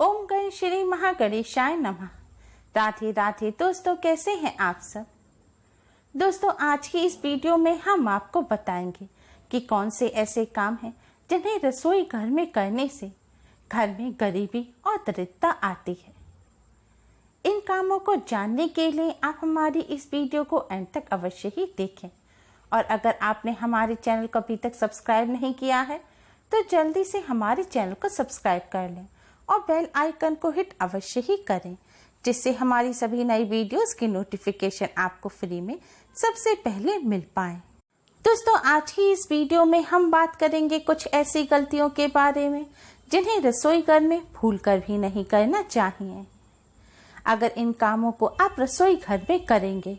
ओम गण श्री महागणेशाय नमः। राधे राधे दोस्तों, कैसे हैं आप सब। दोस्तों, आज की इस वीडियो में हम आपको बताएंगे कि कौन से ऐसे काम हैं जिन्हें रसोई घर में करने से घर में गरीबी और दरिद्रता आती है। इन कामों को जानने के लिए आप हमारी इस वीडियो को अंत तक अवश्य ही देखें। और अगर आपने हमारे चैनल को अभी तक सब्सक्राइब नहीं किया है तो जल्दी से हमारे चैनल को सब्सक्राइब कर लें और बेल आइकन को हिट अवश्य ही करें, जिससे हमारी सभी नई वीडियोस की नोटिफिकेशन आपको फ्री में सबसे पहले मिल पाए। दोस्तों, आज की इस वीडियो में हम बात करेंगे कुछ ऐसी गलतियों के बारे में जिन्हें रसोई घर में भूलकर भी नहीं करना चाहिए। अगर इन कामों को आप रसोई घर में करेंगे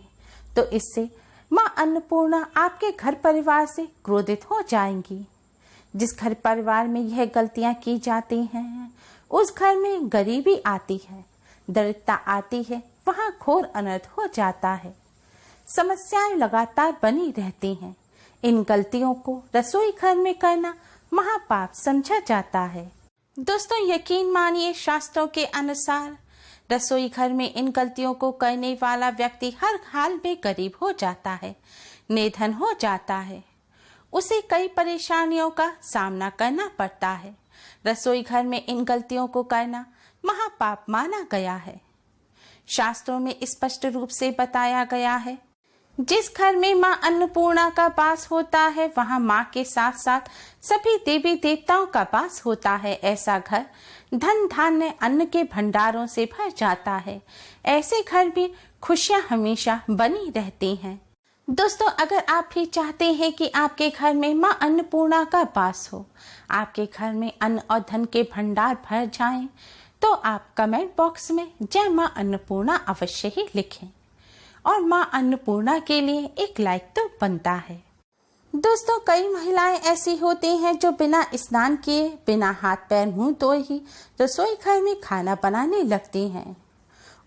तो इससे माँ अन्नपूर्णा आपके घर परिवार से क्रोधित हो जाएंगी। जिस घर परिवार में यह गलतियां की जाती हैं उस घर में गरीबी आती है, दरिद्रता आती है, वहां घोर अनर्थ हो जाता है। समस्याएं लगातार बनी रहती हैं। इन गलतियों को रसोई घर में करना महापाप समझा जाता है। दोस्तों, यकीन मानिए, शास्त्रों के अनुसार रसोई घर में इन गलतियों को करने वाला व्यक्ति हर हाल में गरीब हो जाता है, निर्धन हो जाता है। उसे कई परेशानियों का सामना करना पड़ता है। रसोई घर में इन गलतियों को करना महापाप माना गया है। शास्त्रों में स्पष्ट रूप से बताया गया है, जिस घर में माँ अन्नपूर्णा का वास होता है वहाँ माँ के साथ साथ सभी देवी देवताओं का वास होता है। ऐसा घर धन धान्य अन्न के भंडारों से भर जाता है। ऐसे घर में खुशियाँ हमेशा बनी रहती हैं। दोस्तों, अगर आप भी चाहते हैं कि आपके घर में माँ अन्नपूर्णा का वास हो, आपके घर में अन्न और धन के भंडार भर जाएं, तो आप कमेंट बॉक्स में जय माँ अन्नपूर्णा अवश्य ही लिखें और माँ अन्नपूर्णा के लिए एक लाइक तो बनता है। दोस्तों, कई महिलाएं ऐसी होती हैं जो बिना स्नान किए, बिना हाथ पैर मुंह धोए ही रसोई घर में खाना बनाने लगती हैं।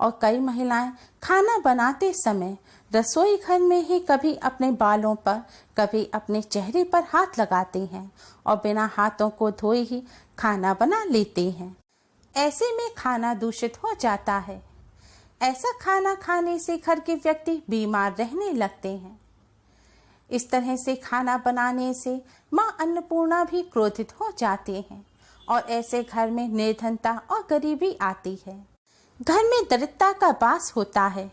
और कई महिलाएं खाना बनाते समय रसोई घर में ही कभी अपने बालों पर, कभी अपने चेहरे पर हाथ लगाती हैं और बिना हाथों को धोए ही खाना बना लेती हैं। ऐसे में खाना दूषित हो जाता है। ऐसा खाना खाने से घर के व्यक्ति बीमार रहने लगते हैं। इस तरह से खाना बनाने से माँ अन्नपूर्णा भी क्रोधित हो जाती हैं और ऐसे घर में निर्धनता और गरीबी आती है। घर में दरिद्रता का वास होता है।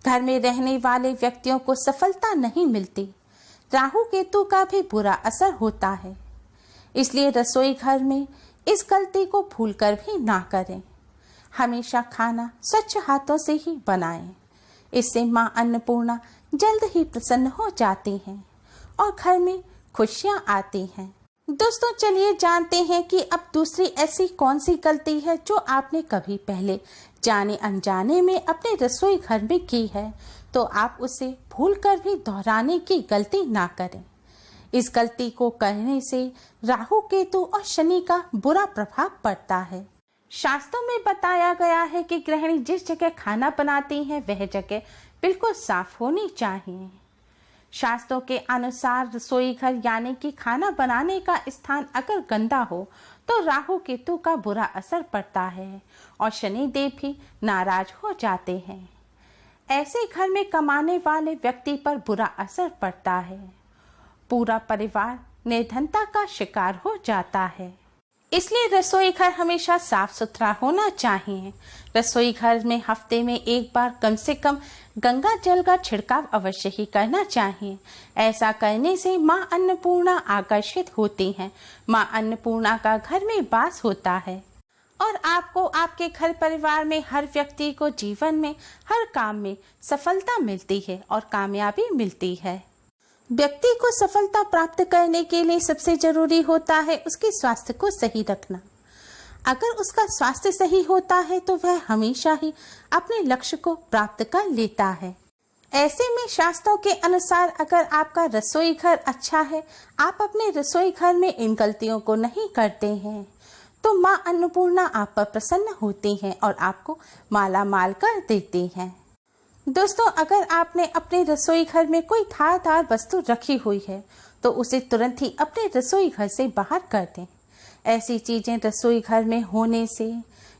घर में रहने वाले व्यक्तियों को सफलता नहीं मिलती। राहु केतु का भी बुरा असर होता है। इसलिए रसोई घर में इस गलती को भूलकर भी ना करें। हमेशा खाना स्वच्छ हाथों से ही बनाएं। इससे माँ अन्नपूर्णा जल्द ही प्रसन्न हो जाती हैं और घर में खुशियाँ आती हैं। दोस्तों, चलिए जानते हैं कि अब दूसरी ऐसी कौन सी गलती है जो आपने कभी पहले जाने अनजाने में अपने रसोई घर में की है, तो आप उसे भूलकर भी दोहराने की गलती ना करें। इस गलती को करने से राहु केतु और शनि का बुरा प्रभाव पड़ता है। शास्त्रों में बताया गया है कि गृहिणी जिस जगह खाना बनाती हैं वह जगह बिल्कुल साफ होनी चाहिए। शास्त्रों के अनुसार रसोई घर यानी कि खाना बनाने का स्थान अगर गंदा हो तो राहु केतु का बुरा असर पड़ता है और शनि देव भी नाराज हो जाते हैं। ऐसे घर में कमाने वाले व्यक्ति पर बुरा असर पड़ता है। पूरा परिवार निर्धनता का शिकार हो जाता है। इसलिए रसोई घर हमेशा साफ सुथरा होना चाहिए। रसोई घर में हफ्ते में एक बार कम से कम गंगा जल का छिड़काव अवश्य ही करना चाहिए। ऐसा करने से माँ अन्नपूर्णा आकर्षित होती हैं। माँ अन्नपूर्णा का घर में वास होता है और आपको, आपके घर परिवार में हर व्यक्ति को जीवन में हर काम में सफलता मिलती है और कामयाबी मिलती है। व्यक्ति को सफलता प्राप्त करने के लिए सबसे जरूरी होता है उसके स्वास्थ्य को सही रखना। अगर उसका स्वास्थ्य सही होता है तो वह हमेशा ही अपने लक्ष्य को प्राप्त कर लेता है। ऐसे में शास्त्रों के अनुसार अगर आपका रसोई घर अच्छा है, आप अपने रसोई घर में इन गलतियों को नहीं करते हैं, तो माँ अन्नपूर्णा आप पर प्रसन्न होती हैं और आपको माला माल कर देती हैं। दोस्तों, अगर आपने अपने रसोई घर में कोई धारदार वस्तु रखी हुई है तो उसे तुरंत ही अपने रसोई घर से बाहर कर दें। ऐसी चीजें रसोई घर में होने से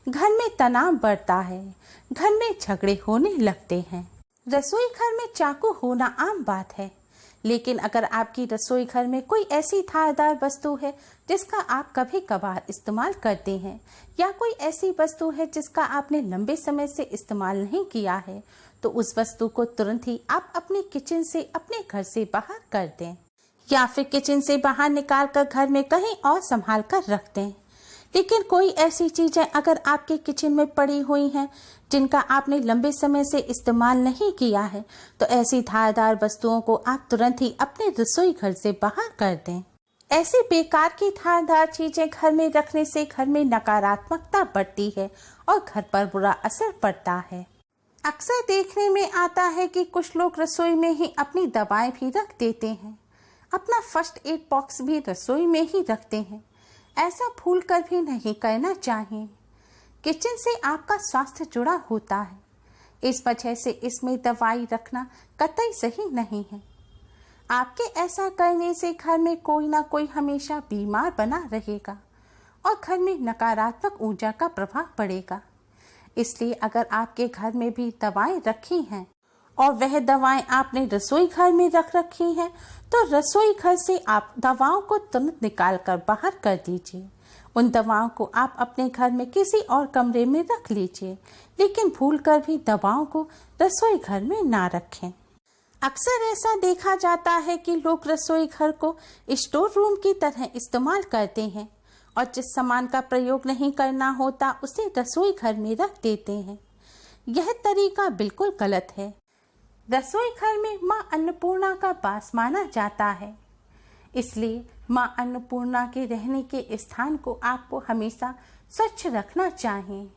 घर में तनाव बढ़ता है, घर में झगड़े होने लगते हैं। रसोई घर में चाकू होना आम बात है, लेकिन अगर आपकी रसोई घर में कोई ऐसी धारदार वस्तु है जिसका आप कभी कभार इस्तेमाल करते हैं, या कोई ऐसी वस्तु है जिसका आपने लंबे समय से इस्तेमाल नहीं किया है, तो उस वस्तु को तुरंत ही आप अपने किचन से, अपने घर से बाहर कर दें, या फिर किचन से बाहर निकाल कर घर में कहीं और संभाल कर रख दें। लेकिन कोई ऐसी चीजें अगर आपके किचन में पड़ी हुई हैं जिनका आपने लंबे समय से इस्तेमाल नहीं किया है, तो ऐसी धारदार वस्तुओं को आप तुरंत ही अपने रसोई घर से बाहर कर दें। ऐसी बेकार की धारदार चीजें घर में रखने से घर में नकारात्मकता बढ़ती है और घर पर बुरा असर पड़ता है। अक्सर देखने में आता है कि कुछ लोग रसोई में ही अपनी दवाएं भी रख देते हैं, अपना फर्स्ट एड बॉक्स भी रसोई में ही रखते हैं। ऐसा भूल कर भी नहीं करना चाहिए। किचन से आपका स्वास्थ्य जुड़ा होता है, इस वजह से इसमें दवाई रखना कतई सही नहीं है। आपके ऐसा करने से घर में कोई ना कोई हमेशा बीमार बना रहेगा और घर में नकारात्मक ऊर्जा का प्रभाव पड़ेगा। इसलिए अगर आपके घर में भी दवाएं रखी हैं और वह दवाएं आपने रसोई घर में रख रखी हैं, तो रसोई घर से आप दवाओं को तुरंत निकाल कर बाहर कर दीजिए। उन दवाओं को आप अपने घर में किसी और कमरे में रख लीजिए, लेकिन भूलकर भी दवाओं को रसोई घर में ना रखें। अक्सर ऐसा देखा जाता है कि लोग रसोई घर को स्टोर रूम की तरह इस्तेमाल करते हैं और जिस सामान का प्रयोग नहीं करना होता उसे रसोई घर में रख देते हैं। यह तरीका बिल्कुल गलत है। रसोई घर में मां अन्नपूर्णा का वास माना जाता है, इसलिए मां अन्नपूर्णा के रहने के स्थान को आपको हमेशा स्वच्छ रखना चाहिए।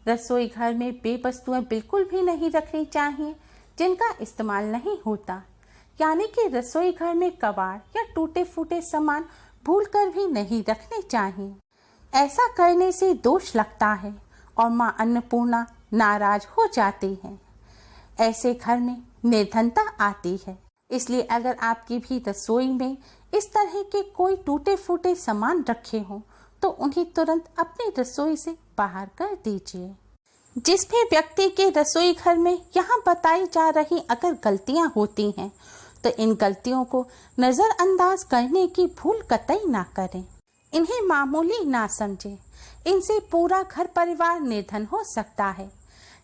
रसोई घर में बेवस्तुएं बिल्कुल भी नहीं रखनी चाहिए जिनका इस्तेमाल नहीं होता, यानी कि रसोई घर में कबाड़ या टूटे फूटे सामान भूलकर भी नहीं रखने चाहिए। ऐसा करने से दोष लगता है और मां अन्नपूर्णा नाराज हो जाती हैं। ऐसे घर में निर्धनता आती है। इसलिए अगर आपकी भी रसोई में इस तरह के कोई टूटे फूटे सामान रखे हों, तो उन्हें तुरंत अपनी रसोई से बाहर कर दीजिए। जिस भी व्यक्ति के रसोई घर में यहाँ बताई जा रही अगर गलतियाँ होती हैं, तो इन गलतियों को नज़रअंदाज करने की भूल कतई ना करें। इन्हें मामूली ना समझें। इनसे पूरा घर परिवार निर्धन हो सकता है।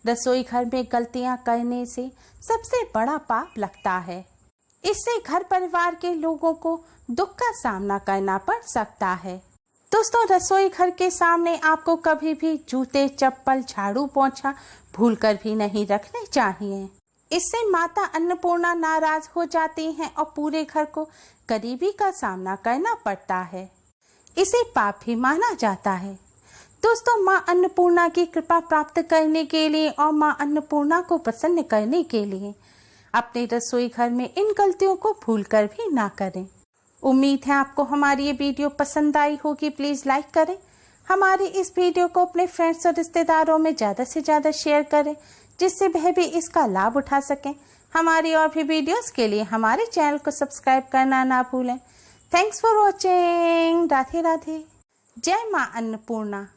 रसोई घर में गलतियां करने से सबसे बड़ा पाप लगता है। इससे घर परिवार के लोगों को दुख का सामना करना पड़ सकता है। दोस्तों, रसोई घर के सामने आपको कभी भी जूते, चप्पल, झाड़ू, पोंछा भूलकर भी नहीं रखने चाहिए। इससे माता अन्नपूर्णा नाराज हो जाती हैं और पूरे घर को गरीबी का सामना करना पड़ता है। इसे पाप भी माना जाता है। दोस्तों, मां अन्नपूर्णा की कृपा प्राप्त करने के लिए और मां अन्नपूर्णा को प्रसन्न करने के लिए अपने रसोई घर में इन गलतियों को भूलकर भी ना करें। उम्मीद है आपको हमारी ये वीडियो पसंद आई होगी। प्लीज़ लाइक करें। हमारी इस वीडियो को अपने फ्रेंड्स और रिश्तेदारों में ज़्यादा से ज़्यादा शेयर करें, जिससे वह भी इसका लाभ उठा सकें। हमारी और भी वीडियोस के लिए हमारे चैनल को सब्सक्राइब करना ना भूलें। Thanks for watching. Radhe Radhe. जय मां अन्नपूर्णा।